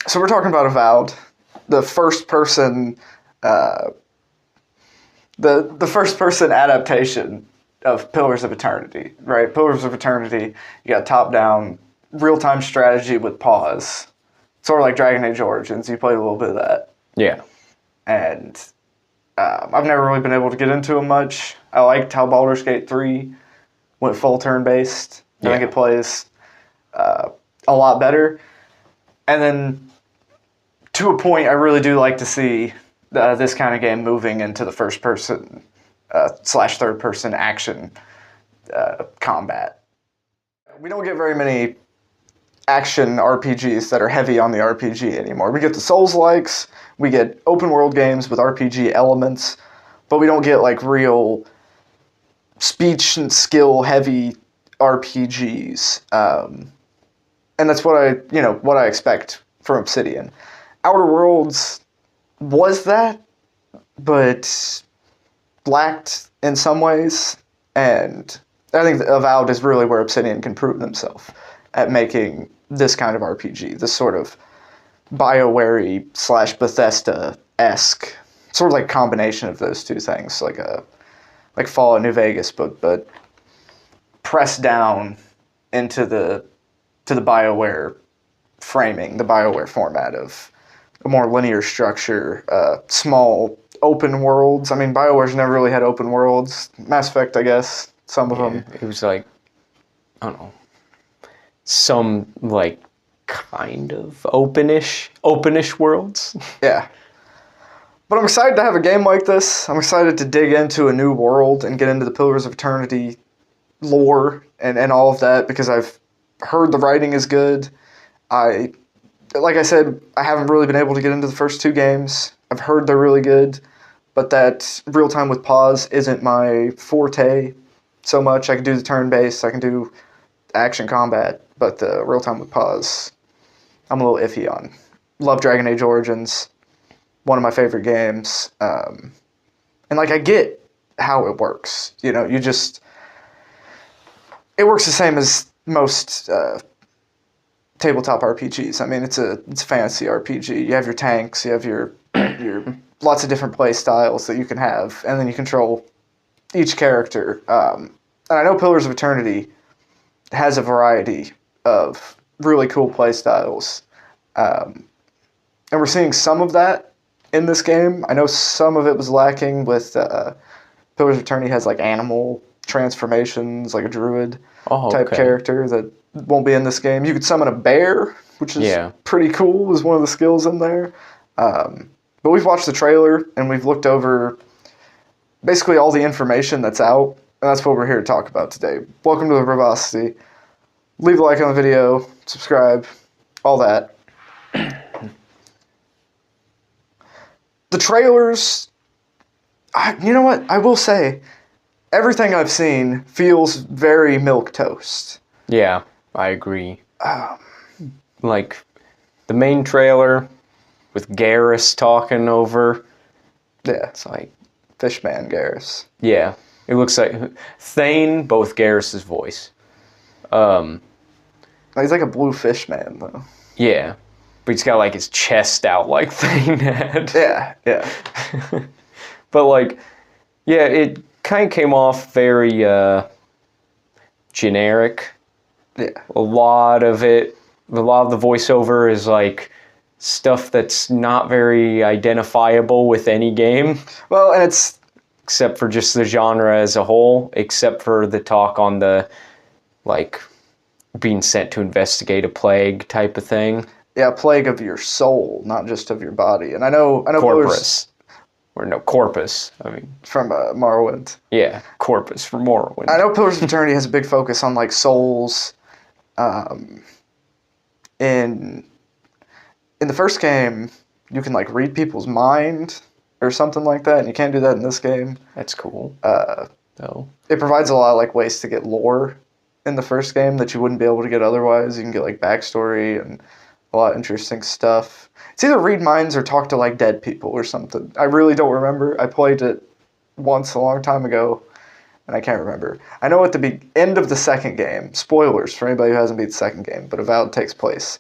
So we're talking about Avowed, the first person, the first person adaptation of Pillars of Eternity, right? Pillars of Eternity, you got top down, real time strategy with pause, sort of like Dragon Age Origins. You played a little bit of that, Yeah. and I've never really been able to get into them much. I liked how Baldur's Gate 3 went full turn based. I think it plays a lot better. And then to a point, I really do like to see this kind of game moving into the first person / third person action combat. We don't get very many action RPGs that are heavy on the RPG anymore. We get the Souls-likes, we get open world games with RPG elements, but we don't get like real speech and skill heavy RPGs. And that's what I expect from Obsidian. Outer Worlds was that, but lacked in some ways, and I think Avowed is really where Obsidian can prove themselves at making this kind of RPG, this sort of BioWare / Bethesda-esque, sort of like combination of those two things, like Fallout New Vegas, but pressed down into the BioWare framing, the BioWare format of a more linear structure, small open worlds. I mean, BioWare's never really had open worlds. Mass Effect, I guess, some of them. It was like, I don't know, some like kind of openish worlds. Yeah. But I'm excited to have a game like this. I'm excited to dig into a new world and get into the Pillars of Eternity lore and all of that, because I've heard the writing is good. Like I said, I haven't really been able to get into the first two games. I've heard they're really good, but that real time with pause isn't my forte so much. I can do the turn-based, I can do action combat, but the real time with pause, I'm a little iffy on. Love Dragon Age Origins, one of my favorite games. And like, I get how it works. You know, it works the same as most tabletop RPGs. I mean, it's a fantasy RPG. You have your tanks, you have your lots of different play styles that you can have, and then you control each character. And I know Pillars of Eternity has a variety of really cool play styles, and we're seeing some of that in this game. I know some of it was lacking with Pillars of Eternity has like animal transformations, like a druid type character that won't be in this game. You could summon a bear, which is pretty cool, is one of the skills in there. But we've watched the trailer, and we've looked over basically all the information that's out, and that's what we're here to talk about today. Welcome to the Brevosity. Leave a like on the video, subscribe, all that. The trailers, you know what? I will say, everything I've seen feels very milquetoast. Yeah, I agree. Like, the main trailer with Garrus talking over. Yeah. It's like... Fishman Garrus. Yeah. It looks like Thane, both Garrus' voice. He's like a blue fish man, though. Yeah. But he's got, like, his chest out like Thane had. Yeah. But, like, yeah, it kind of came off very generic. Yeah. A lot of the voiceover is, like, stuff that's not very identifiable with any game. Well, and it's... Except for just the genre as a whole, except for the talk on the, like, being sent to investigate a plague type of thing. Yeah, plague of your soul, not just of your body. And I know Corpus. Corpus. I mean... From Morrowind. Yeah, Corpus from Morrowind. I know Pillars of Eternity has a big focus on, like, souls. In the first game, you can, like, read people's mind or something like that, and you can't do that in this game. That's cool. It provides a lot of, like, ways to get lore in the first game that you wouldn't be able to get otherwise. You can get, like, backstory and a lot of interesting stuff. It's either read minds or talk to, like, dead people or something. I really don't remember. I played it once a long time ago, and I can't remember. I know at the end of the second game, spoilers for anybody who hasn't beat the second game, but Avowed takes place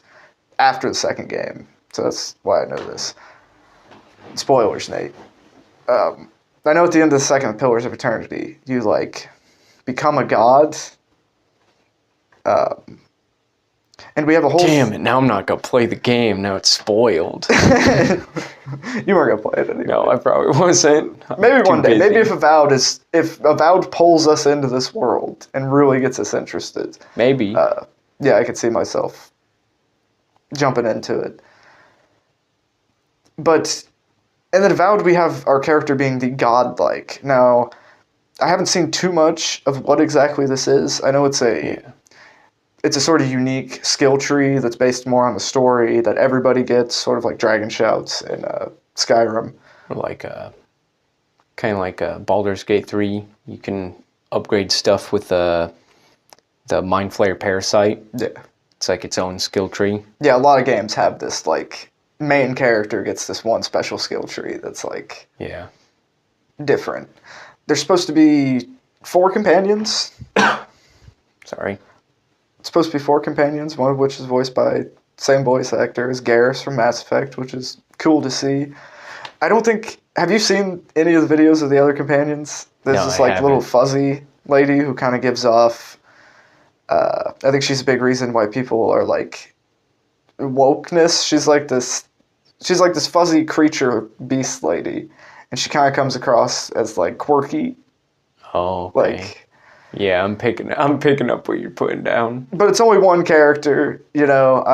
after the second game. so that's why I know this. Spoilers, Nate. I know at the end of the second Pillars of Eternity, you like become a god. And we have a whole. Damn it! Now I'm not gonna play the game. Now it's spoiled. You weren't gonna play it anyway. No, I probably wasn't. Maybe one day. Maybe if Avowed pulls us into this world and really gets us interested. Maybe. Yeah, I could see myself jumping into it. But in the Avowed, we have our character being the godlike. Now, I haven't seen too much of what exactly this is. I know it's a sort of unique skill tree that's based more on the story that everybody gets, sort of like Dragon Shouts in Skyrim. Or like kind of like Baldur's Gate 3. You can upgrade stuff with the Mind Flayer Parasite. Yeah. It's like its own skill tree. Yeah, a lot of games have this, like, main character gets this one special skill tree that's, like, different. There's supposed to be 4 companions. Sorry. It's supposed to be 4 companions, one of which is voiced by same voice actor as Garrus from Mass Effect, which is cool to see. I don't think... Have you seen any of the videos of the other companions? There's this, like, little fuzzy lady who kind of gives off... I think she's a big reason why people are, like, wokeness. She's like this fuzzy creature beast lady, and she kind of comes across as, like, quirky. Oh, okay. Like... Yeah, I'm picking up what you're putting down. But it's only one character, you know.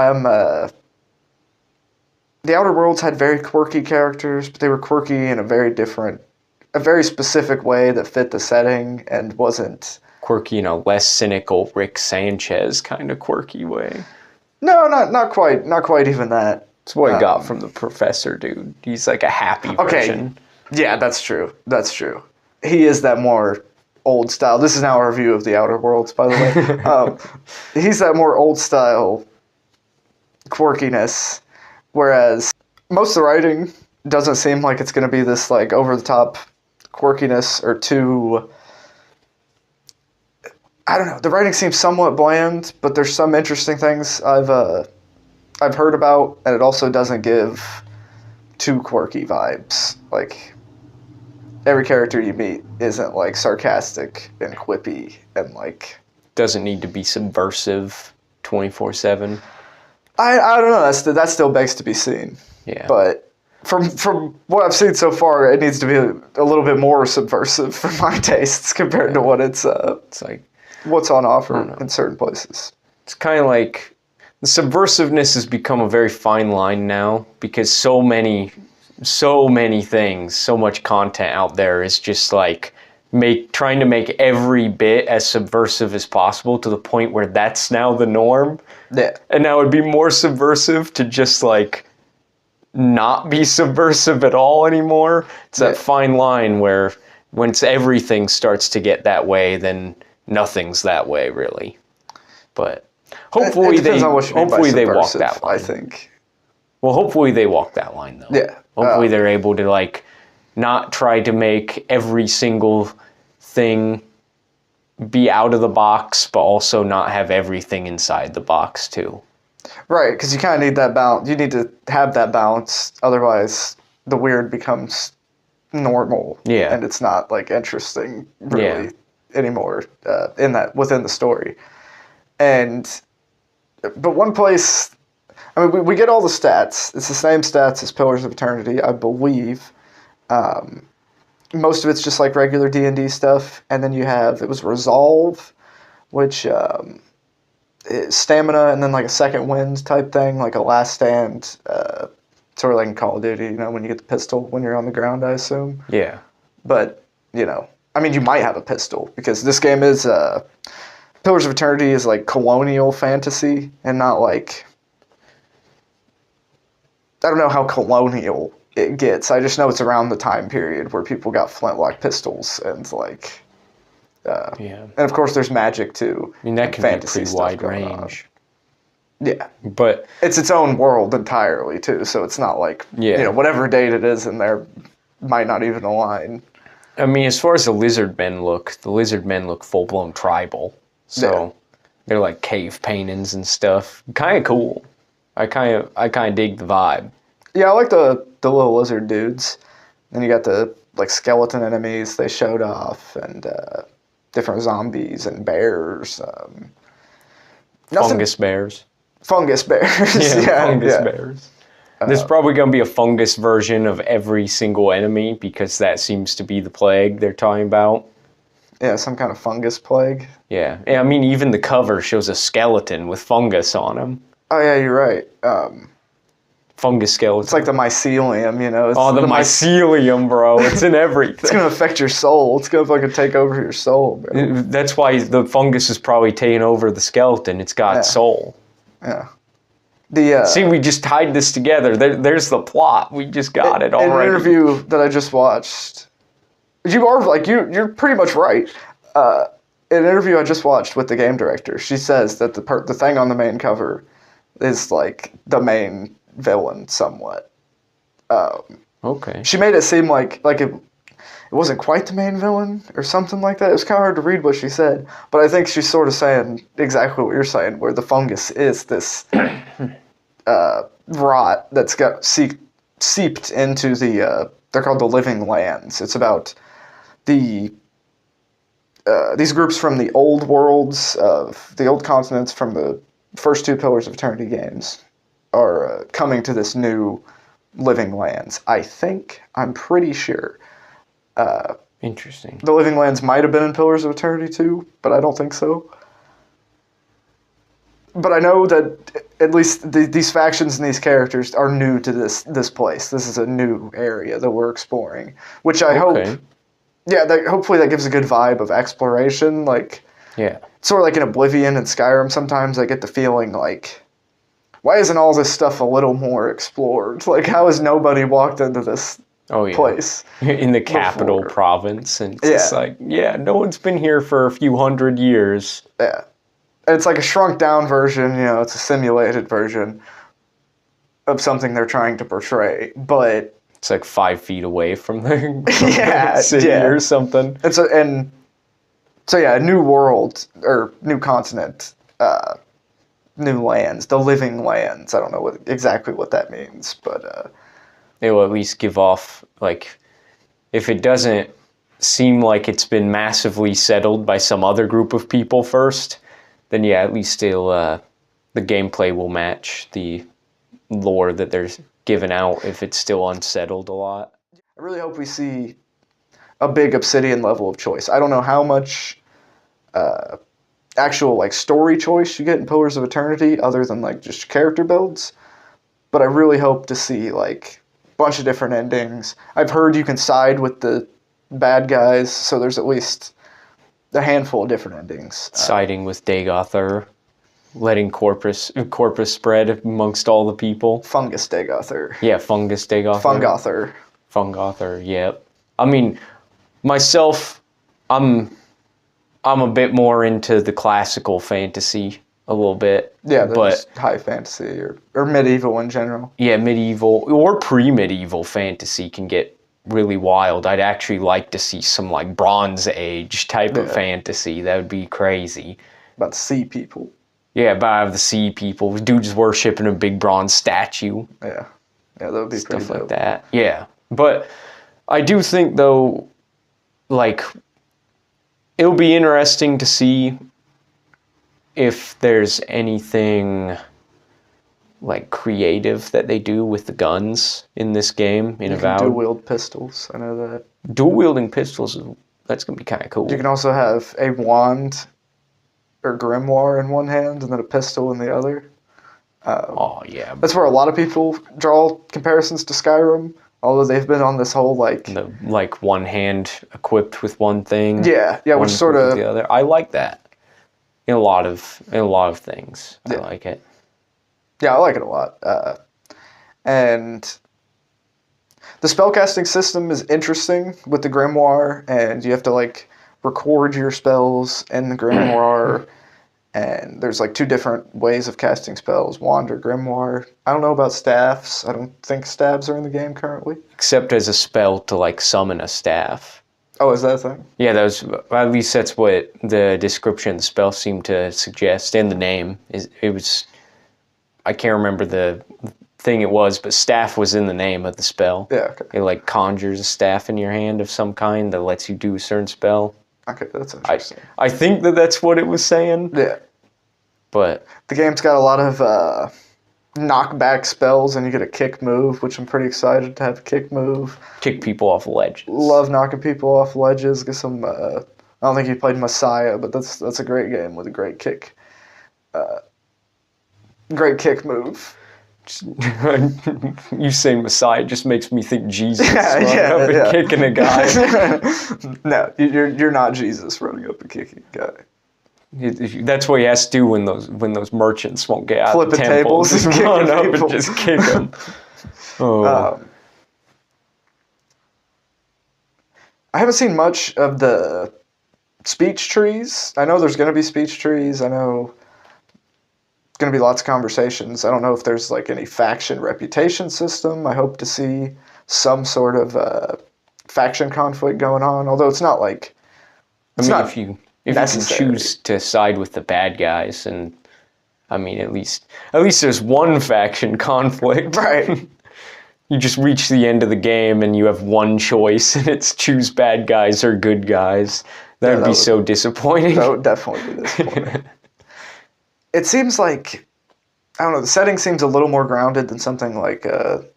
The Outer Worlds had very quirky characters, but they were quirky in a very specific way that fit the setting and wasn't quirky in a less cynical Rick Sanchez kind of quirky way. No, not quite even that. That's what I got from the professor, dude. He's like a happy version. Yeah, that's true. He is that more old style. This is now a review of the Outer Worlds, by the way. He's that more old style quirkiness, whereas most of the writing doesn't seem like it's going to be this like over the top quirkiness or too. I don't know. The writing seems somewhat bland, but there's some interesting things I've heard about, and it also doesn't give too quirky vibes. Like, every character you meet isn't, like, sarcastic and quippy and, like... Doesn't need to be subversive 24/7. I don't know. That still begs to be seen. Yeah. But from what I've seen so far, it needs to be a little bit more subversive for my tastes compared to what it's like... What's on offer in certain places. It's kind of like... The subversiveness has become a very fine line now because so many things, so much content out there is just like trying to make every bit as subversive as possible to the point where that's now the norm. Yeah. And now it'd be more subversive to just like not be subversive at all anymore. It's that fine line where once everything starts to get that way, then nothing's that way really. But hopefully they walk that line. I think. Well, hopefully they walk that line though. Yeah. Hopefully they're able to like not try to make every single thing be out of the box, but also not have everything inside the box too. Right, because you kind of need that balance. You need to have that balance, otherwise the weird becomes normal. Yeah. And it's not like interesting really anymore within the story. But one place, I mean, we get all the stats. It's the same stats as Pillars of Eternity, I believe. Most of it's just like regular D&D stuff, and then it was Resolve, which is stamina, and then like a second wind type thing, like a last stand, sort of like in Call of Duty, you know, when you get the pistol when you're on the ground, I assume. Yeah. But, you know, I mean, you might have a pistol, because this game is, Pillars of Eternity is like colonial fantasy, and not like, I don't know how colonial it gets. I just know it's around the time period where people got flintlock pistols and like, and of course there's magic too. I mean, that can be a pretty wide range. Yeah, but it's its own world entirely too. So it's not like you know, whatever date it is in there might not even align. I mean, as far as the lizard men look full blown tribal. So they're like cave paintings and stuff. Kind of cool. I kind of dig the vibe. Yeah, I like the little lizard dudes. Then you got the like skeleton enemies they showed off, and different zombies and bears. Fungus bears. Fungus bears. Fungus bears. There's probably going to be a fungus version of every single enemy because that seems to be the plague they're talking about. Yeah, some kind of fungus plague. Yeah. I mean, even the cover shows a skeleton with fungus on him. Oh yeah, you're right. Fungus skeleton. It's like the mycelium, you know. It's the mycelium, bro. It's in everything. It's gonna affect your soul. It's gonna fucking take over your soul, bro. That's why the fungus is probably taking over the skeleton. It's got soul. Yeah. See, we just tied this together. There's the plot. We just got it already. In an interview that I just watched, you're pretty much right. In an interview I just watched with the game director, she says that the thing on the main cover is like the main villain somewhat. Okay. She made it seem like it wasn't quite the main villain or something like that. It was kind of hard to read what she said, but I think she's sort of saying exactly what you're saying, where the fungus is this rot that's got seeped into the they're called the living lands. It's about these groups from the old worlds of the old continents from the first two Pillars of Eternity games are coming to this new living lands. I'm pretty sure. Interesting. The living lands might have been in Pillars of Eternity too, but I don't think so. But I know that at least these factions and these characters are new to this place. This is a new area that we're exploring, which I hope. Yeah, hopefully that gives a good vibe of exploration. Like, yeah, sort of like in Oblivion and Skyrim. Sometimes I get the feeling like, why isn't all this stuff a little more explored? Like, how has nobody walked into this place in the capital province? And it's just like, no one's been here for a few hundred years. Yeah. It's like a shrunk down version, you know, it's a simulated version of something they're trying to portray, but it's like 5 feet away from the city or something. And so a new world or new continent, new lands, the living lands. I don't know exactly what that means, but it will at least give off, like, if it doesn't seem like it's been massively settled by some other group of people first, then at least the gameplay will match the lore that they're giving out if it's still unsettled a lot. I really hope we see a big Obsidian level of choice. I don't know how much actual like story choice you get in Pillars of Eternity other than like just character builds, but I really hope to see like a bunch of different endings. I've heard you can side with the bad guys, so there's at least a handful of different endings. Siding with Dagothar, letting corpus spread amongst all the people. Fungus Dagothar. Yeah, Fungus Dagothar. Fungothar, yep. I mean, myself, I'm a bit more into the classical fantasy a little bit. Yeah, but just high fantasy or medieval in general. Yeah, medieval or pre-medieval fantasy can get really wild. I'd actually like to see some like Bronze Age type of fantasy. That would be crazy. About the sea people. Yeah, about the sea people. Dudes worshiping a big bronze statue. Yeah, that would be stuff pretty like that. Yeah, but I do think though, like, it'll be interesting to see if there's anything like creative that they do with the guns in this game in Avowed. Dual wield pistols, I know that. Dual wielding pistols, that's gonna be kind of cool. You can also have a wand or grimoire in one hand and then a pistol in the other. That's where a lot of people draw comparisons to Skyrim, although they've been on this whole like one hand equipped with one thing. Yeah, which sort of the other. I like that in a lot of things. I like it. Yeah, I like it a lot. And the spellcasting system is interesting with the grimoire, and you have to like record your spells in the grimoire. And there's like 2 different ways of casting spells, wand or grimoire. I don't know about staffs. I don't think stabs are in the game currently. Except as a spell to like summon a staff. Oh, is that a thing? Yeah, at least that's what the description of the spell seemed to suggest, and the name. It was I can't remember the thing it was, but staff was in the name of the spell. Yeah, okay. It like conjures a staff in your hand of some kind that lets you do a certain spell. Okay, that's interesting. I think that's what it was saying. Yeah. But the game's got a lot of knockback spells, and you get a kick move, which I'm pretty excited to have a kick move. Kick people off ledges. Love knocking people off ledges. Get some. I don't think you played Messiah, but that's a great game with a great kick. Great kick move. You say Messiah just makes me think Jesus running up and kicking a guy. No, you're not Jesus running up and kicking a guy. That's what he has to do when those merchants won't get out of the temple. Tables, just run up and just kick them. Oh. I haven't seen much of the speech trees. I know there's going to be speech trees. I know going to be lots of conversations. I don't know if there's like any faction reputation system. I hope to see some sort of faction conflict going on, although it's not like if you can choose to side with the bad guys, and I mean at least there's one faction conflict. Right. You just reach the end of the game and you have one choice, and it's choose bad guys or good guys. That would be so disappointing. That would definitely be disappointing. It seems like, I don't know, the setting seems a little more grounded than something like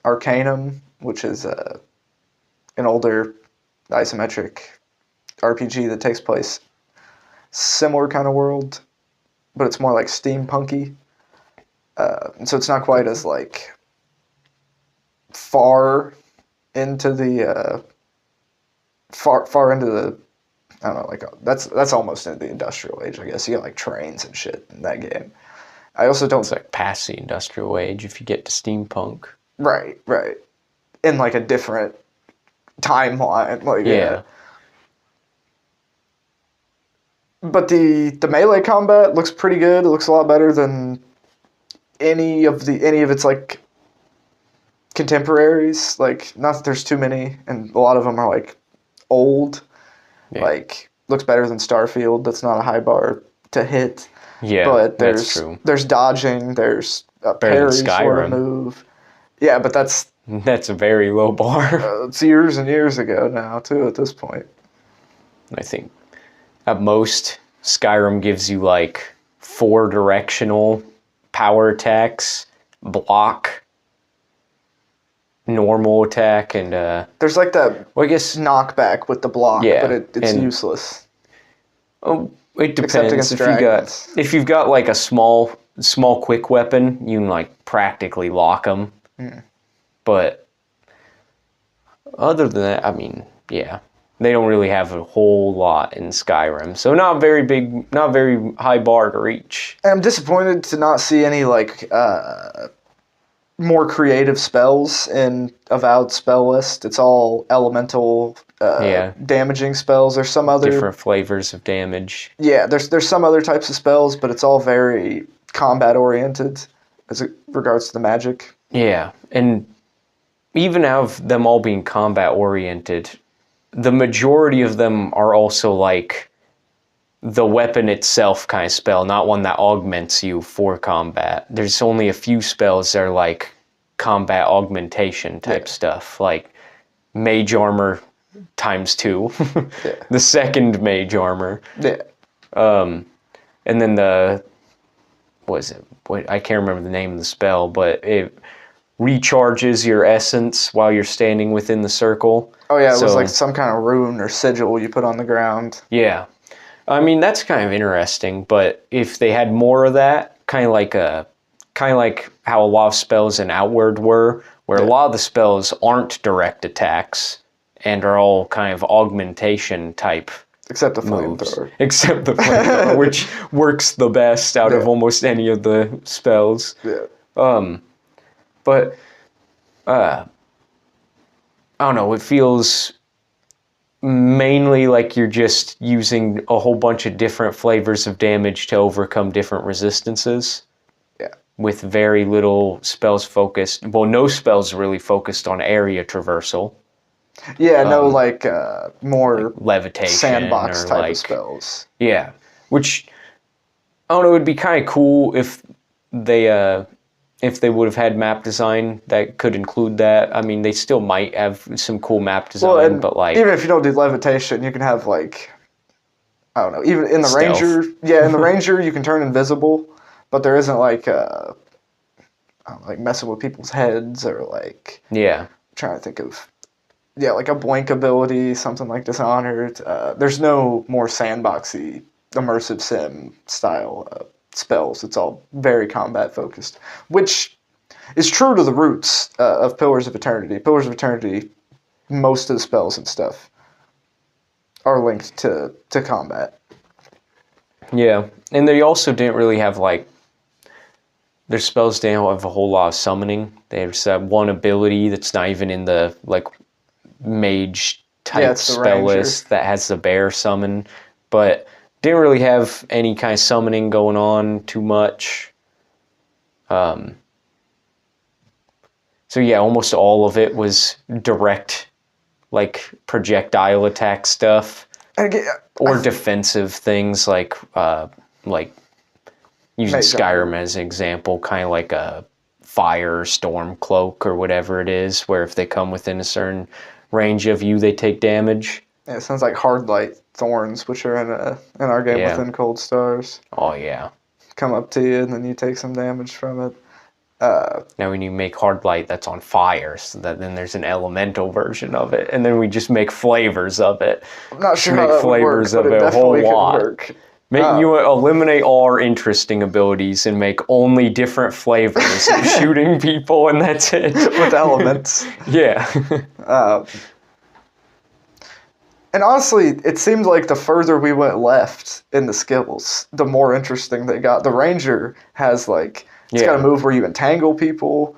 Arcanum, which is an older isometric RPG that takes place similar kind of world, but it's more like steampunky. So it's not quite as like far into the far into the, I don't know, like that's almost into the industrial age, I guess. You got like trains and shit in that game. I also don't. It's like past the industrial age if you get to steampunk. Right. In like a different timeline, like yeah. But the melee combat looks pretty good. It looks a lot better than any of its like contemporaries. Like, not that there's too many, and a lot of them are like old. Yeah. Like, looks better than Starfield. That's not a high bar to hit. Yeah, but that's true. There's dodging. There's a parry sort of move. Yeah, but that's a very low bar. It's years and years ago now, too, at this point. I think at most, Skyrim gives you like 4 directional power attacks, block, normal attack, and there's like that I guess knockback with the block, but it's useless. Oh, it depends. If you've got like a small quick weapon, you can like practically lock them. But other than that, I mean, yeah, they don't really have a whole lot in Skyrim, so not very big, not very high bar to reach. I'm disappointed to not see any like more creative spells in Avowed spell list. It's all elemental damaging spells. There's some other different flavors of damage. Yeah, there's some other types of spells, but it's all very combat oriented as it regards to the magic. Yeah, and even out of them all being combat oriented, the majority of them are also like the weapon itself kind of spell, not one that augments you for combat. There's only a few spells that are like combat augmentation type stuff, like mage armor ×2, the second mage armor. Yeah. And then I can't remember the name of the spell, but it recharges your essence while you're standing within the circle. Oh yeah, it was like some kind of rune or sigil you put on the ground. Yeah. I mean, that's kind of interesting, but if they had more of that, kind of like how a lot of spells in Outward were, where a lot of the spells aren't direct attacks and are all kind of augmentation type Except the flamethrower. Except the flamethrower, which works the best out of almost any of the spells. Yeah. But I don't know, it feels mainly like you're just using a whole bunch of different flavors of damage to overcome different resistances. Yeah. With very little spells focused. Well, no spells really focused on area traversal. Yeah, no, like more like levitation sandbox or type like, of spells. Yeah, which I don't know. It'd be kind of cool if they if they would have had map design that could include that. I mean, they still might have some cool map design, but like even if you don't do levitation, you can have like I don't know. Even in the stealth. Ranger, in the Ranger you can turn invisible, but there isn't like I don't know, like messing with people's heads or like Yeah. I'm trying to think of like a blink ability, something like Dishonored. There's no more sandboxy immersive sim style spells. It's all very combat focused, which is true to the roots of Pillars of Eternity. Pillars of Eternity, most of the spells and stuff are linked to combat. Yeah, and they also didn't really have like their spells didn't have a whole lot of summoning. There's one ability that's not even in the like mage type spell list that has the bear summon, but didn't really have any kind of summoning going on too much. So yeah, almost all of it was direct, like projectile attack stuff, or defensive things like using Skyrim as an example, kind of like a fire storm cloak or whatever it is, where if they come within a certain range of you, they take damage. Yeah, it sounds like hard light thorns, which are in our game Within Cold Stars. Oh yeah, come up to you and then you take some damage from it. Now when you make hard light, that's on fire, so that then there's an elemental version of it, and then we just make flavors of it. I'm not sure make how that flavors would work, of it a whole lot. Work. You eliminate all our interesting abilities and make only different flavors of shooting people, and that's it. With elements. Yeah. And honestly, it seemed like the further we went left in the skills, the more interesting they got. The Ranger has like, it's got a move where you entangle people.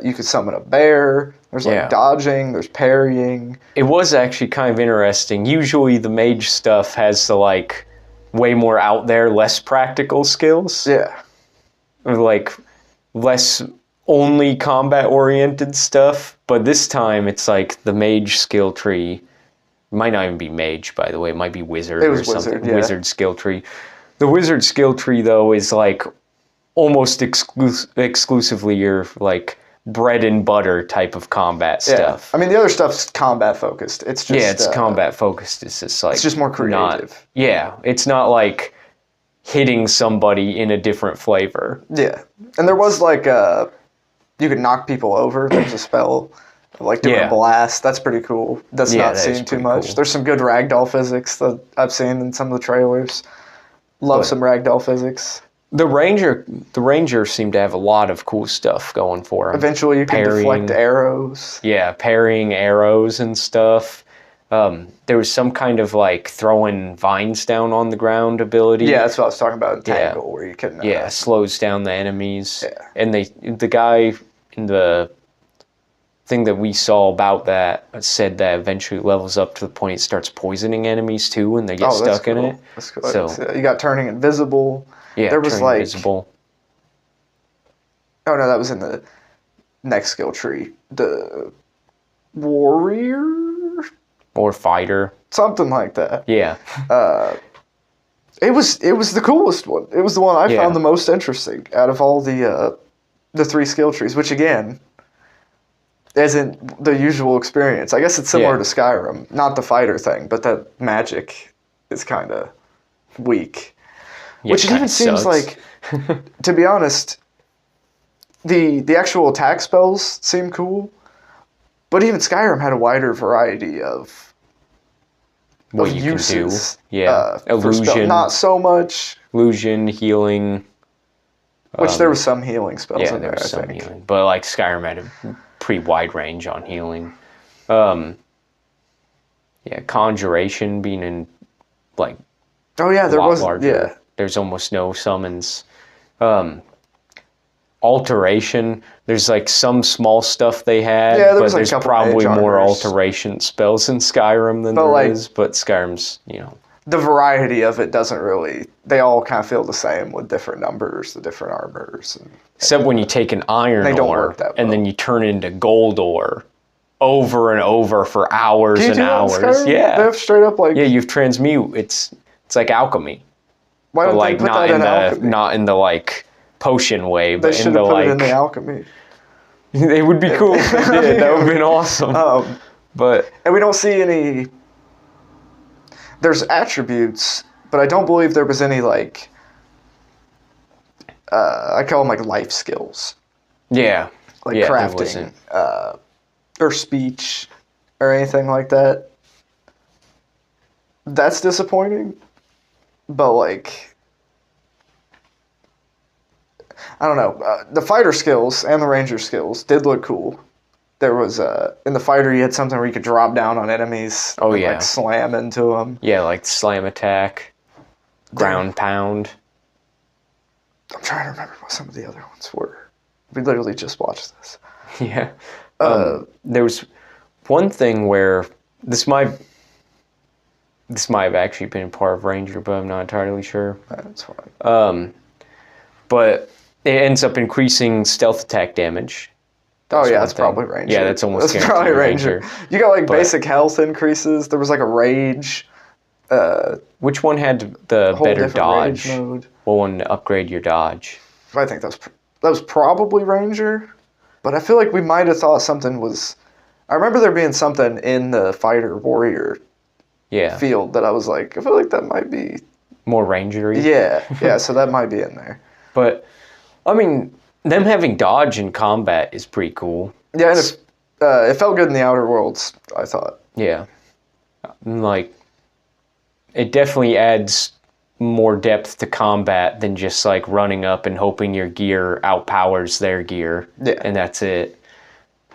You could summon a bear. There's like dodging, there's parrying. It was actually kind of interesting. Usually the mage stuff has the like way more out there, less practical skills. Yeah. Like less only combat oriented stuff. But this time it's like the mage skill tree. Might not even be mage, by the way. It might be wizard or something. Wizard skill tree. The wizard skill tree, though, is like almost exclusively your like bread and butter type of combat stuff. I mean, the other stuff's combat focused. It's just it's combat focused. It's just like it's just more creative. It's not like hitting somebody in a different flavor. Yeah, and there was like you could knock people over. There's a spell. Like doing a blast, that's pretty cool. That's not seen too much. Cool. There's some good ragdoll physics that I've seen in some of the trailers. Love some ragdoll physics. The Ranger seemed to have a lot of cool stuff going for him. Eventually you can deflect arrows. Yeah, parrying arrows and stuff. There was some kind of like throwing vines down on the ground ability. Yeah, that's what I was talking about. Entangle, where you can slows down the enemies. Yeah. And the guy in the thing that we saw about that said that eventually it levels up to the point it starts poisoning enemies too when they get stuck in it. That's cool. So you got turning invisible. Yeah, there was like invisible. Oh no, that was in the next skill tree. The warrior or fighter, something like that. Yeah. It was the coolest one. It was the one I found the most interesting out of all the three skill trees, which again isn't the usual experience. I guess it's similar to Skyrim, not the fighter thing, but that magic is kind of weak. Yeah, which it even seems like, to be honest, the actual attack spells seem cool, but even Skyrim had a wider variety of what you uses. Can do. Yeah, illusion. Not so much. Illusion, healing. Which there was some healing spells in there, I think. Healing, but like Skyrim had a pretty wide range on healing. Conjuration being in like there was larger. There's almost no summons. Alteration, there's like some small stuff they had, but there's probably more alteration spells in Skyrim than there is. But Skyrim's, the variety of it doesn't really. They all kind of feel the same with different numbers, the different armors. Except when you take an iron ore and then you turn into gold ore over and over for hours and hours. Yeah, they have straight up like you've transmute. It's like alchemy. Why don't they put that in alchemy? Not in the like potion way, They but should into have put like it in the alchemy. it would be cool if they did. That would have been awesome. But And we don't see any. There's attributes, but I don't believe there was any like. I call them like life skills, yeah, like yeah, there crafting, wasn't. or speech, or anything like that. That's disappointing, but like, I don't know. The fighter skills and the ranger skills did look cool. There was in the fighter you had something where you could drop down on enemies. Oh, and, yeah. like slam into them. Yeah, like slam attack, ground pound. I'm trying to remember what some of the other ones were. We literally just watched this. Yeah. There was one thing where this might have actually been part of Ranger, but I'm not entirely sure. That's fine. But it ends up increasing stealth attack damage. Oh yeah, that's one thing. probably Ranger. Yeah, that's almost That's probably guaranteed Ranger. You got like But- basic health increases. There was like a rage. Which one had the Whole better different dodge? rage mode. What one to upgrade your dodge? I think that was probably Ranger, but I feel like we might have thought something was. I remember there being something in the fighter warrior Yeah, field that I was like, I feel like that might be. more rangery. Yeah, so that might be in there. But I mean, them having dodge in combat is pretty cool. Yeah, and it felt good in the Outer Worlds, I thought. Yeah, like it definitely adds more depth to combat than just like running up and hoping your gear outpowers their gear. Yeah. And that's it.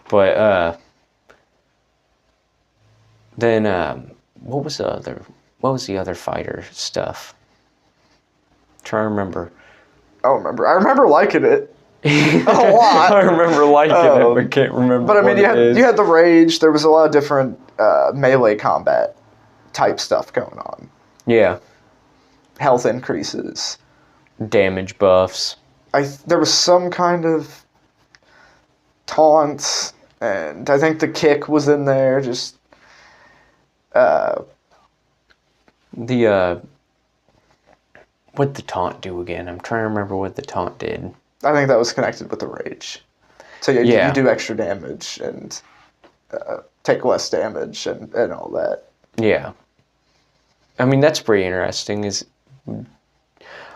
But then what was the other fighter stuff? Trying to remember. I don't remember. I remember liking it a lot. I remember liking it, but can't remember. But I mean, what you had the rage. There was a lot of different melee combat type stuff going on. Yeah, Health increases. damage buffs. There was some kind of taunt, and I think the kick was in there. Just The what'd the taunt do again? I'm trying to remember what the taunt did. I think that was connected with the rage. So Yeah. you do extra damage and take less damage and all that. Yeah. I mean, that's pretty interesting.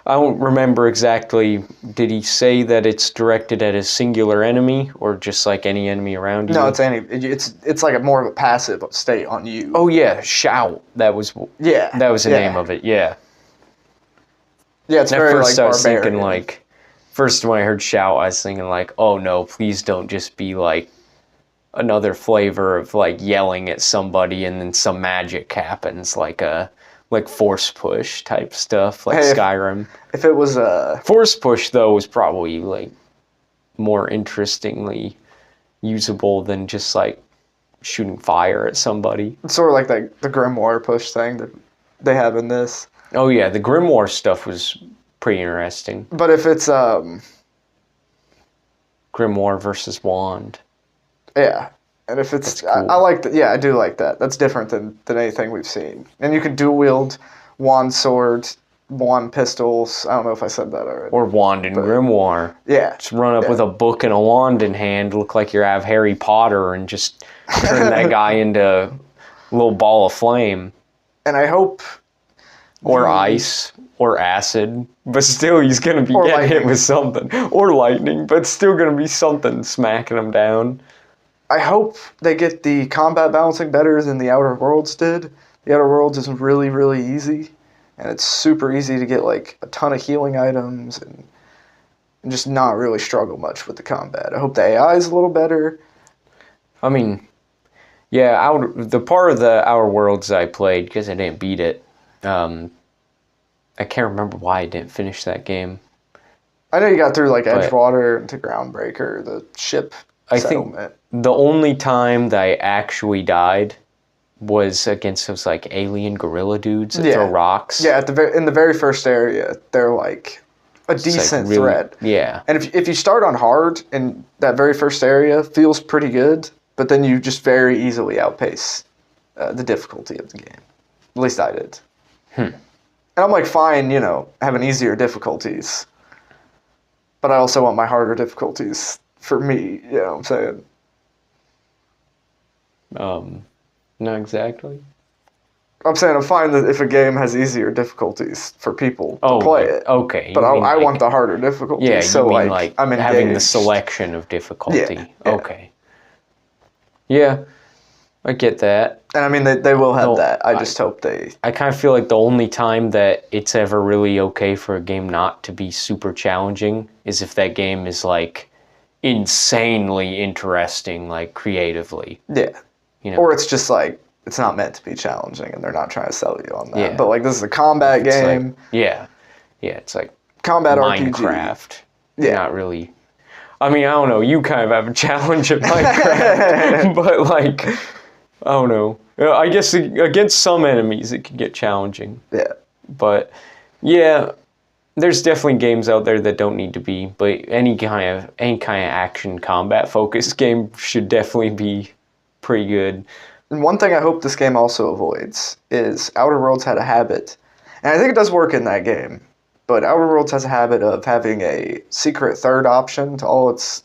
I don't remember exactly. Did he say that it's directed at a singular enemy or just like any enemy around you? No, it's like a more of a passive state on you. Oh yeah, shout. That was yeah, the name of it. Yeah. Yeah, it's And at very first like I was barbarian. thinking like, first when I heard shout, I was thinking like, oh no, please don't just be like another flavor of like yelling at somebody and then some magic happens, like force push type stuff, like Hey, Skyrim. If it was Force push though was probably like more interestingly usable than just like shooting fire at somebody. it's sort of like the grimoire push thing that they have in this. Oh yeah, the Grimoire stuff was pretty interesting. But if it's Grimoire versus Wand. yeah, and if it's That's cool. I like that. Yeah, I do like that. That's different than anything we've seen. And you can dual wield wand sword, wand pistols. I don't know if I said that already. Or Wand and Grimoire. Yeah, Just run up Yeah. with a book and a wand in hand, look like you have Harry Potter, and just turn that guy into a little ball of flame. and I hope. Or ice, or acid, but still he's gonna be Or getting hit lightning. with something. Or lightning, but still gonna be something smacking him down. I hope they get the combat balancing better than the Outer Worlds did. The Outer Worlds is really, really easy, and it's super easy to get like a ton of healing items and just not really struggle much with the combat. I hope the AI is a little better. I mean, yeah, the part of the Outer Worlds I played, because I didn't beat it, I can't remember why I didn't finish that game. I know you got through like But- Edgewater to Groundbreaker, the ship I think settlement. the only time that I actually died was against those like alien gorilla dudes that Yeah. throw rocks. Yeah, in the very first area, they're like a It's, like, decent really- threat. Yeah. And if you start on hard and that very first area feels pretty good, but then you just very easily outpace the difficulty of the game. At least I did. And I'm like, fine, having easier difficulties. but I also want my harder difficulties for me. You know what I'm saying? Not exactly. I'm saying I'm fine that if a game has easier difficulties for people to play it. Okay. But I want the harder difficulties. Yeah, so you mean like I'm engaged. having the selection of difficulty. Yeah. Okay. Yeah, I get that. And I mean, they will have that. I just hope they... I kind of feel like the only time that it's ever really okay for a game not to be super challenging is if that game is like insanely interesting, like creatively. Yeah. You know? Or it's just like, it's not meant to be challenging and they're not trying to sell you on that. Yeah. But like, this is a combat game. Like, yeah, it's like combat Minecraft. RPG. Yeah. Not really. I mean, I don't know. You kind of have a challenge at Minecraft. But like, I don't know. I guess against some enemies it can get challenging. Yeah. But yeah, there's definitely games out there that don't need to be. But any kind of action combat focused game should definitely be pretty good. And one thing I hope this game also avoids is Outer Worlds had a habit, and I think it does work in that game, but Outer Worlds has a habit of having a secret third option to all its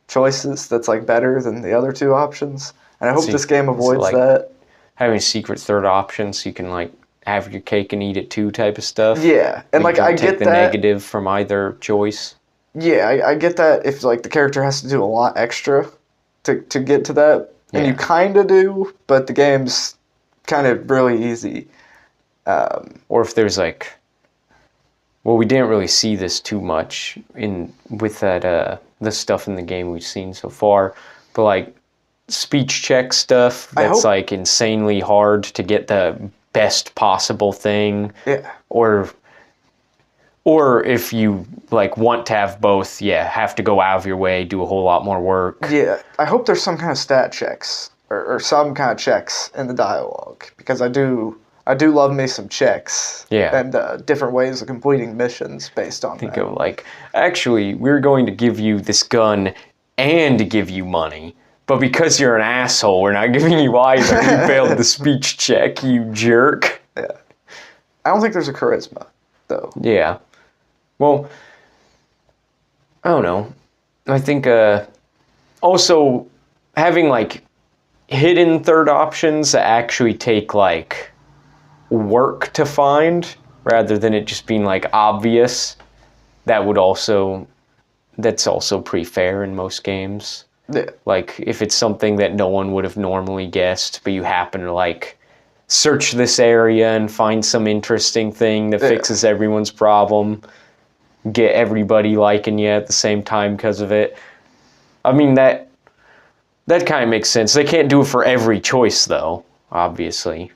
choices that's like better than the other two options. And I hope this game avoids like that. Having a secret third option so you can like have your cake and eat it too type of stuff. Yeah, and like I get take the that. negative from either choice. Yeah, I get that if like the character has to do a lot extra to get to that. And you kind of do, but the game's kind of really easy. Or if there's like, well, we didn't really see this too much with that the stuff in the game we've seen so far, but like speech check stuff that's like insanely hard to get the best possible thing. Yeah. Or if you like want to have both, have to go out of your way, do a whole lot more work. Yeah, I hope there's some kind of stat checks or some kind of checks in the dialogue, because I do love me some checks. Yeah. And different ways of completing missions based on Think of like, actually, we're going to give you this gun and give you money, but because you're an asshole, we're not giving you either. You failed the speech check, you jerk. Yeah. I don't think there's a charisma, though. Yeah. Well, I don't know. I think also having like hidden third options that actually take like work to find rather than it just being like obvious, that's also pretty fair in most games. Yeah. Like if it's something that no one would have normally guessed, but you happen to like search this area and find some interesting thing that fixes everyone's problem, get everybody liking you at the same time because of it. I mean, that kind of makes sense. They can't do it for every choice, though, obviously.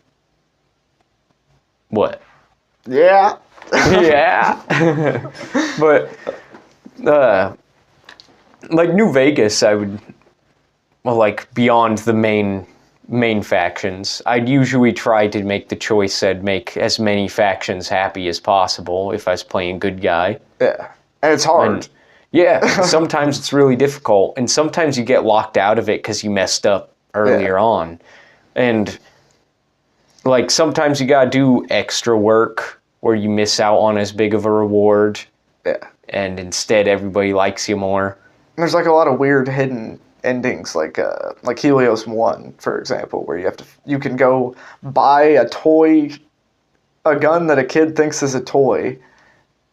What? Yeah. Yeah. But, like New Vegas, I would, well, like beyond the main factions, I'd usually try to make the choice that'd make as many factions happy as possible if I was playing good guy. Yeah. And it's hard. Sometimes it's really difficult, and sometimes you get locked out of it because you messed up earlier on. And like sometimes you gotta do extra work or you miss out on as big of a reward. Yeah. And instead everybody likes you more. There's like a lot of weird hidden endings, like Helios 1, for example, where you can go buy a gun that a kid thinks is a toy,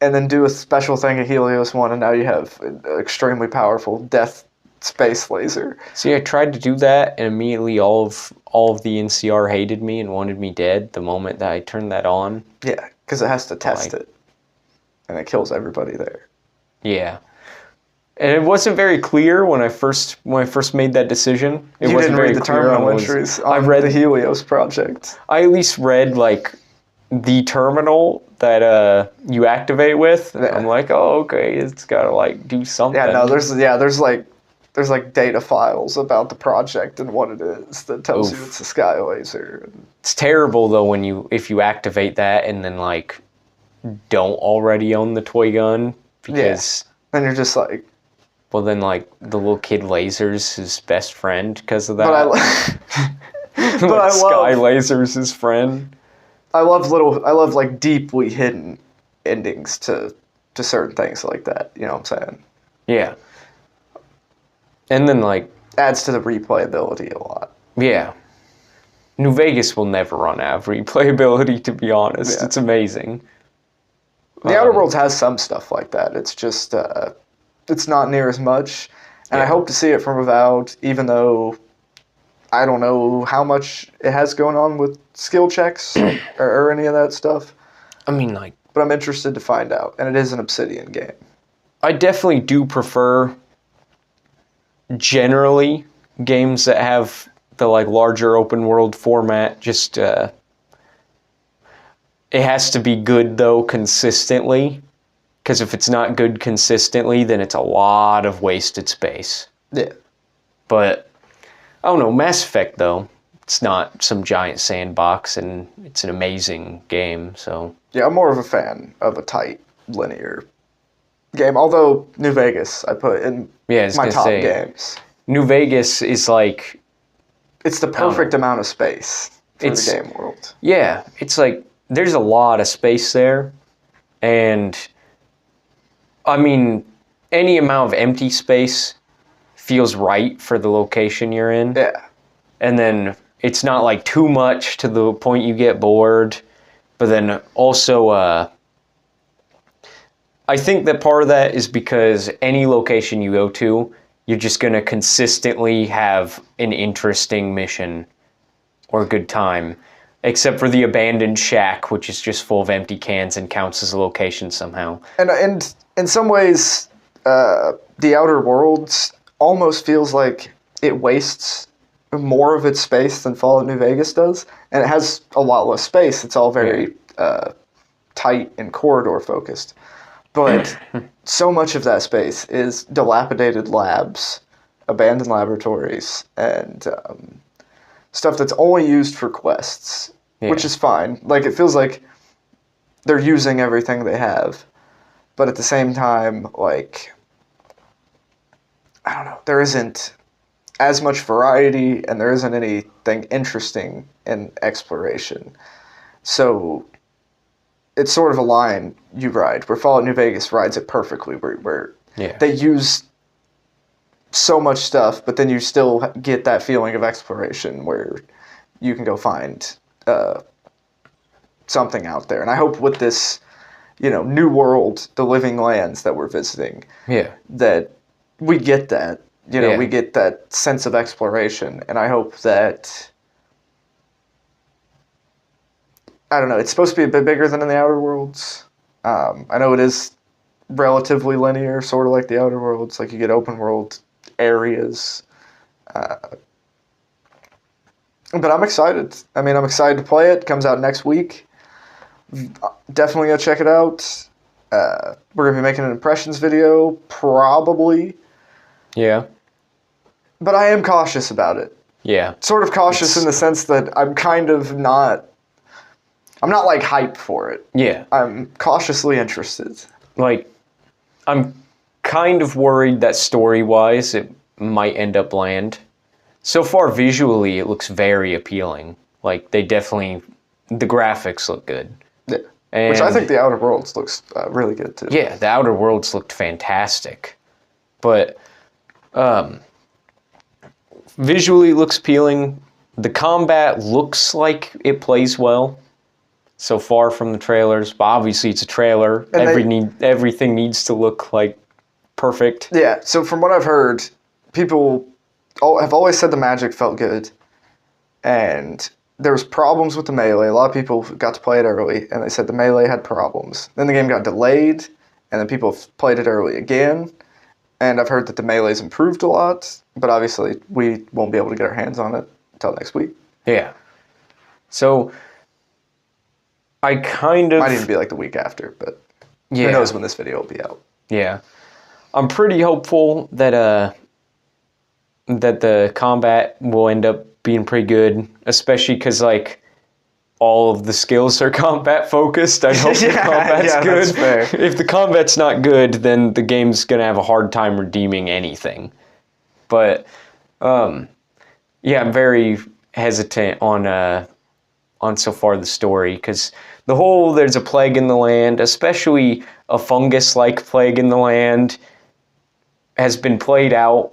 and then do a special thing at Helios 1, and now you have an extremely powerful death space laser. See, I tried to do that, and immediately all of the NCR hated me and wanted me dead the moment that I turned that on. Yeah, because it has to test it, and it kills everybody there. Yeah. And it wasn't very clear when I first made that decision. It you wasn't didn't very read the clear terminal entries on the Helios project. I at least read like the terminal that you activate with. Yeah. I'm like, oh, okay, it's gotta like do something. Yeah, no, there's like data files about the project and what it is that tells you it's a sky laser. It's terrible though if you activate that and then like don't already own the toy gun, because then you're just like, well, then like the little kid laser's his best friend because of that. But Sky Laser's his friend. I love like deeply hidden endings to to certain things like that. You know what I'm saying? Yeah. And then, like, Adds to the replayability a lot. yeah. New Vegas will never run out of replayability, to be honest. Yeah. It's amazing. The Outer Worlds has some stuff like that. It's just, it's not near as much. And I Yeah. hope to see it from Avowed, even though I don't know how much it has going on with skill checks or any of that stuff. I mean, like, But I'm interested to find out. And it is an Obsidian game. I definitely do prefer, generally, games that have the, like, larger open world format. Just, it has to be good, though, consistently. Because if it's not good consistently, then it's a lot of wasted space. Yeah. But, I don't know, Mass Effect, though, it's not some giant sandbox, and it's an amazing game, so... Yeah, I'm more of a fan of a tight, linear game. Although New Vegas, I put in my top games. New Vegas is like... It's the perfect amount of space for It's- the game world. Yeah, it's like, there's a lot of space there, and... I mean, any amount of empty space feels right for the location you're in. Yeah. And then it's not like too much to the point you get bored. But then also, I think that part of that is because any location you go to, you're just going to consistently have an interesting mission or a good time. Except for the abandoned shack, which is just full of empty cans and counts as a location somehow. And in some ways, the Outer Worlds almost feels like it wastes more of its space than Fallout New Vegas does. And it has a lot less space. It's all very tight and corridor focused. But so much of that space is dilapidated labs, abandoned laboratories, and stuff that's only used for quests, which is fine. Like, it feels like they're using everything they have. But at the same time, like, I don't know, there isn't as much variety and there isn't anything interesting in exploration. So it's sort of a line you ride, where Fallout New Vegas rides it perfectly, where they use so much stuff, but then you still get that feeling of exploration where you can go find something out there. And I hope with this, new world, the living lands that we're visiting, that we get that. We get that sense of exploration. And I hope that, I don't know, it's supposed to be a bit bigger than in the Outer Worlds. I know it is relatively linear, sort of like the Outer Worlds. Like, you get open world areas. But I'm excited. I mean, I'm excited to play it. It comes out next week. Definitely go check it out. We're going to be making an impressions video, probably. Yeah. But I am cautious about it. Yeah. Sort of cautious in the sense that I'm kind of not... I'm not, like, hyped for it. Yeah. I'm cautiously interested. Like, I'm kind of worried that story-wise it might end up bland. So far, visually, it looks very appealing. Like, the graphics look good. Yeah. And, which I think the Outer Worlds looks really good, too. Yeah, the Outer Worlds looked fantastic. But, visually it looks appealing. The combat looks like it plays well so far from the trailers. But obviously, it's a trailer. Everything needs to look, like, perfect. Yeah, so from what I've heard, people have always said the magic felt good, and there was problems with the melee. A lot of people got to play it early, and they said the melee had problems. Then the game got delayed, and then people played it early again, and I've heard that the melee's improved a lot, but obviously we won't be able to get our hands on it until next week. Yeah. So, I kind of... Might even be like the week after, but who knows when this video will be out. Yeah. I'm pretty hopeful that the combat will end up being pretty good, especially because, like, all of the skills are combat focused. I hope the combat's good. That's fair. If the combat's not good, then the game's gonna have a hard time redeeming anything. But I'm very hesitant on so far the story, because there's a plague in the land, especially a fungus-like plague in the land, has been played out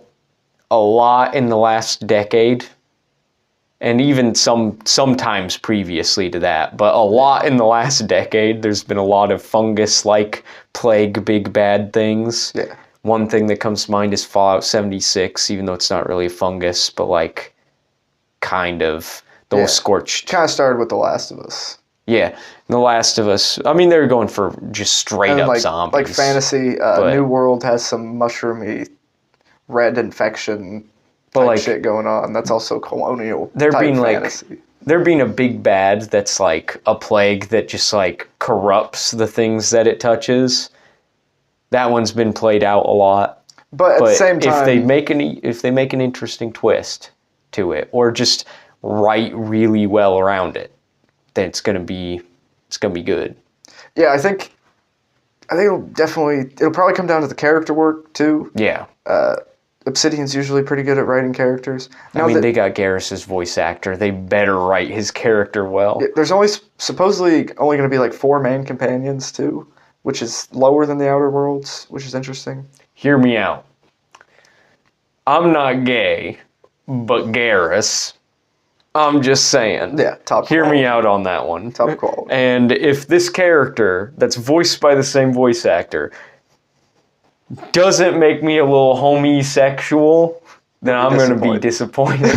a lot in the last decade, and even sometimes previously to that, but a lot in the last decade. There's been a lot of fungus-like plague, big bad things. Yeah. One thing that comes to mind is Fallout 76, even though it's not really a fungus, but like kind of the whole scorched. Kind of started with The Last of Us. Yeah, The Last of Us. I mean, they're going for just straight up zombies. Like fantasy, New World has some mushroomy red infection type like, shit going on. That's also colonial there type being fantasy. Like there being a big bad that's like a plague that just like corrupts the things that it touches. That one's been played out a lot. But at the same time, if they make an interesting twist to it, or just write really well around it, then it's gonna be good. Yeah, I think it'll probably come down to the character work too. Yeah. Obsidian's usually pretty good at writing characters. Now they got Garrus's voice actor. They better write his character well. There's supposedly only going to be like 4 main companions too, which is lower than the Outer Worlds, which is interesting. Hear me out. I'm not gay, but Garrus. I'm just saying. Yeah, top Hear quality. me out on that one. Top quality. And if this character that's voiced by the same voice actor doesn't make me a little homosexual, then I'm going to be disappointed.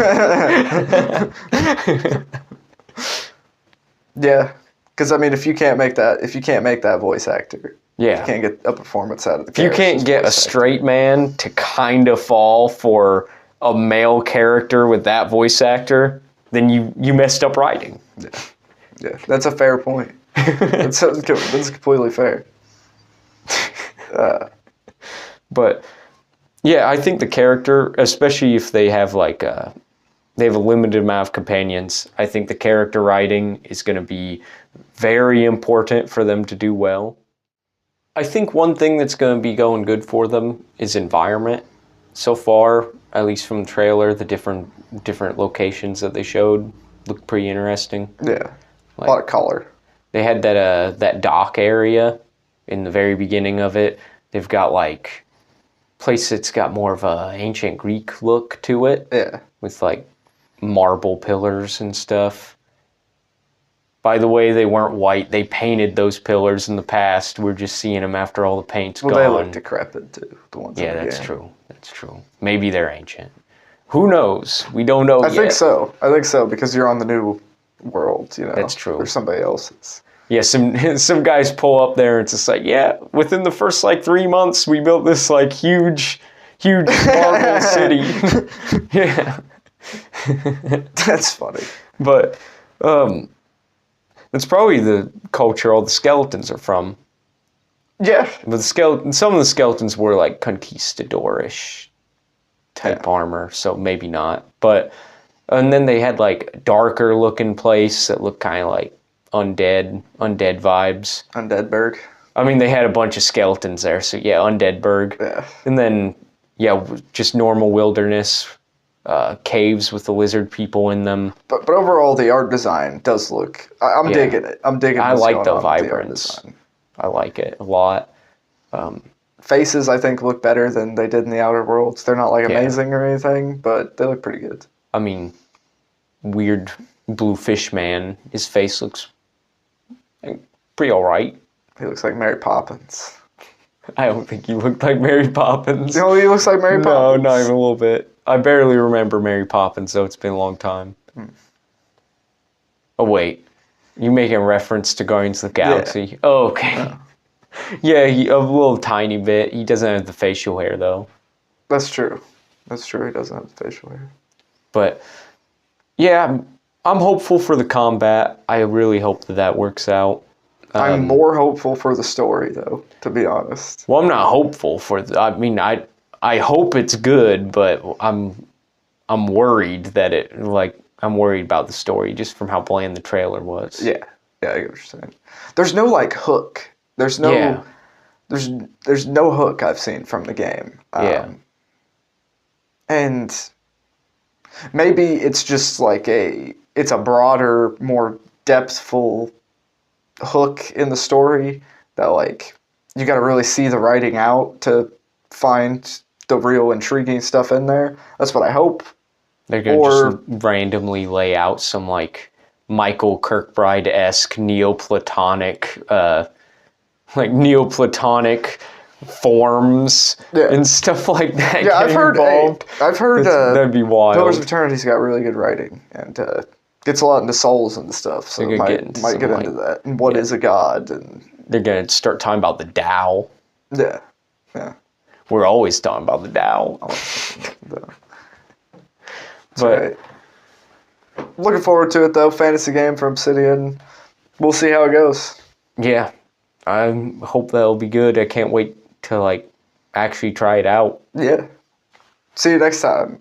Yeah, because I mean, if you can't make that voice actor, yeah, you can't get a performance out of the. If you can't get a straight man to kind of fall for a male character with that voice actor, then you messed up writing. Yeah, that's a fair point. That's completely fair. But yeah, I think the character, especially if they have a limited amount of companions, I think the character writing is going to be very important for them to do well. I think one thing that's going to be going good for them is environment. So far, at least from the trailer, the different locations that they showed look pretty interesting. Yeah, a lot of color. They had that dock area in the very beginning of it. They've got like place that's got more of a ancient Greek look to it. Yeah. With like marble pillars and stuff. By the way, they weren't white. They painted those pillars in the past. We're just seeing them after all the paint's gone. Well, they look decrepit too. The ones. Yeah, that's true. That's true. Maybe they're ancient. Who knows? We don't know yet. I think so because you're on the new world. You know. That's true. Or somebody else's. Yeah, some guys pull up there and it's just like, yeah, within the first like 3 months we built this like huge marble city. Yeah. That's funny. But that's probably the culture all the skeletons are from. Yeah. But some of the skeletons were like conquistador-ish type armor, so maybe not. But and then they had like darker looking place that looked kind of like undead vibes. Undeadburg. I mean, they had a bunch of skeletons there, so yeah, Undeadburg. Yeah. And then, yeah, just normal wilderness, caves with the lizard people in them. But overall, the art design does look. I'm digging it. I like the vibrance. I like it a lot. Faces, I think, look better than they did in the Outer Worlds. They're not like amazing or anything, but they look pretty good. I mean, weird blue fish man, his face looks pretty alright. He looks like Mary Poppins. I don't think he looked like Mary Poppins. No, he looks like Mary Poppins. No, not even a little bit. I barely remember Mary Poppins, though. It's been a long time. Oh, wait. You making reference to Guardians of the Galaxy? Yeah. Oh, okay. Oh. Yeah, a little tiny bit. He doesn't have the facial hair, though. That's true. That's true. He doesn't have the facial hair. But, yeah, I'm hopeful for the combat. I really hope that works out. I'm more hopeful for the story, though, to be honest. Well, I'm not hopeful for I mean, I hope it's good, but I'm worried that I'm worried about the story just from how bland the trailer was. Yeah, I get what you're saying. There's no like hook. There's no there's no hook I've seen from the game. And maybe it's just like it's a broader, more depthful hook in the story that like you got to really see the writing out to find the real intriguing stuff in there. That's what I hope. They're going to just randomly lay out some like Michael Kirkbride-esque Neoplatonic forms and stuff like that. Yeah, I've heard that'd be wild. Pillars of Eternity's got really good writing and gets a lot into souls and stuff. So They're might gonna get into that. And what is a god? And they're gonna start talking about the Tao. Yeah. We're always talking about the Tao. But right. Looking forward to it though. Fantasy game from Obsidian. We'll see how it goes. Yeah, I hope that'll be good. I can't wait to like actually try it out. Yeah. See you next time.